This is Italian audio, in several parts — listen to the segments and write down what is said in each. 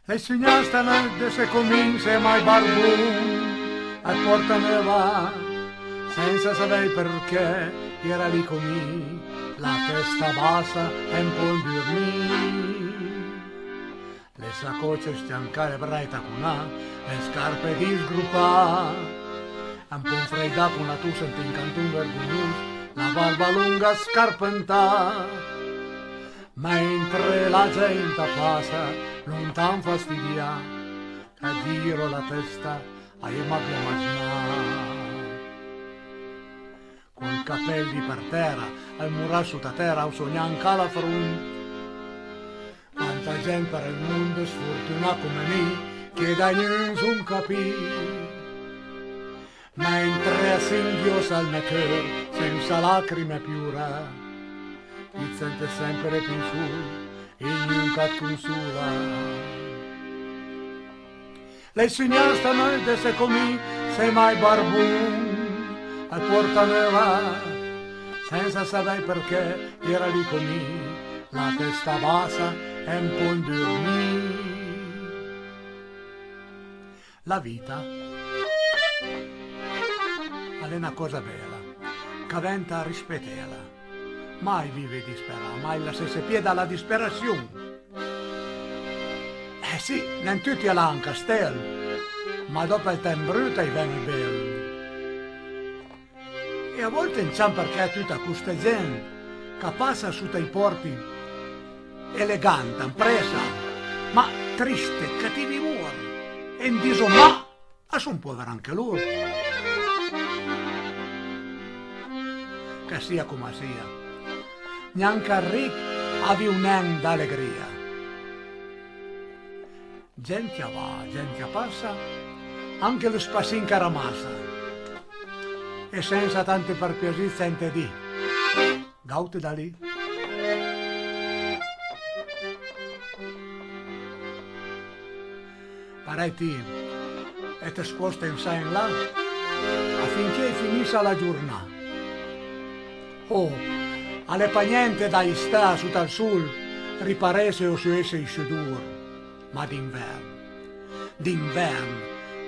Le signastano de se comincia mai barbun e portano va senza sapere perché era lì con me, la testa bassa e un po' dormì. Le saccocce stiancare braita con le scarpe disgruppà, un po' fredda con la tu senti in cantun vergognoso, la barba lunga scarpentà. Mentre la gente passa, lontan fastidia, a giro la testa a io m'abbia immaginato. Con i capelli per terra, al murar su terra, ho sognato anche la fronte. Quanta gente per il mondo sfortuna come me, che da nessun capì. Mentre si inghiosa il mio cuore, senza lacrime piura, ti sente sempre più su e nunca consola. Le signore stanno de se comì, se mai barbun, e portano va, senza sapere perché era lì con me, la testa bassa e un po' in dormì. La vita è una cosa bella, che venta a rispettarla. Mai vive disperato, mai la stessa piede alla disperazione. Sì, non tutti l'hanno castello, ma dopo il tempo brutto viene bello. E a volte non sa perché tutta questa gente che passa sotto i porti elegante, impresa, ma triste, cattivi muore. E dicono, ma sono poveri anche loro. Che sia come sia, neanche a ricco aveva un d'allegria. Gente va, gente passa, anche lo spassin caramassa. E senza tante perpiasi sente di gaute da lì. Paretti e te sposta in sa in là affinché finisca la giornata. Oh, alle pagnente da sta su tal sul riparese o su esse sciudur, ma d'inverno,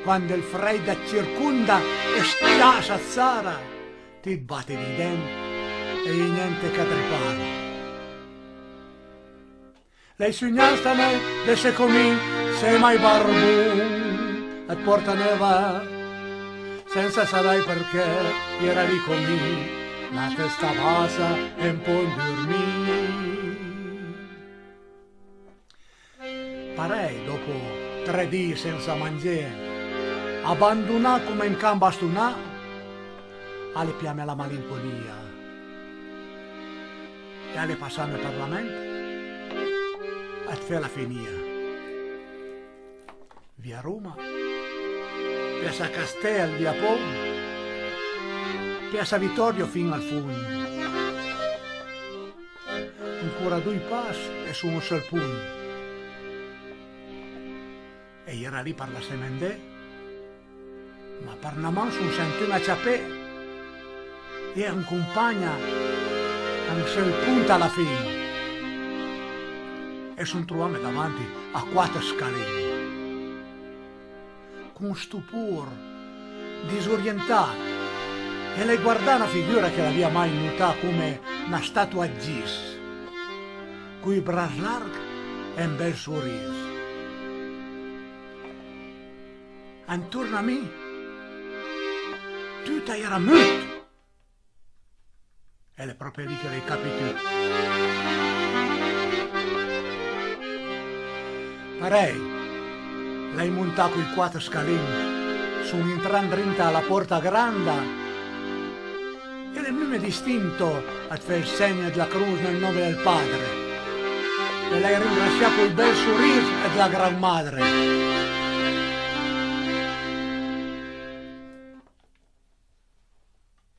quando il freddo circonda e sta sazzara, ti batte di denti e niente che trepare. Le signastano de se comì, se mai barbun, e portano va, senza sapere perché era lì con me, la testa bassa e un po' dormì. Parei dopo 3 giorni senza mangiare, abbandonà come in can bastonà, alle piame la malinconia e alle passane per la mente e fe la finia. Via Roma, Piazza Castel, via Pom, Piazza Vittorio fino al fondo. Ancora 2 passi e su un sol punto. E era lì per la semendè, ma per una mano su un sentino a ciapè e accompagna un sol punto alla fine. E sono trovato davanti a 4 scalini. Con stupore, disorientato, e lei guardava una figura che l'aveva mai notata come una statua a gis, con i bracci larghi e un bel sorriso. Intorno a me, tutta era muta. E è proprio lì che lei capì. Parei, lei montò con i 4 scalini, sono entrando dentro alla porta grande e il mio distinto a fare il segno della croce nel nome del Padre. E lei ringraziò con il bel sorriso della Gran Madre.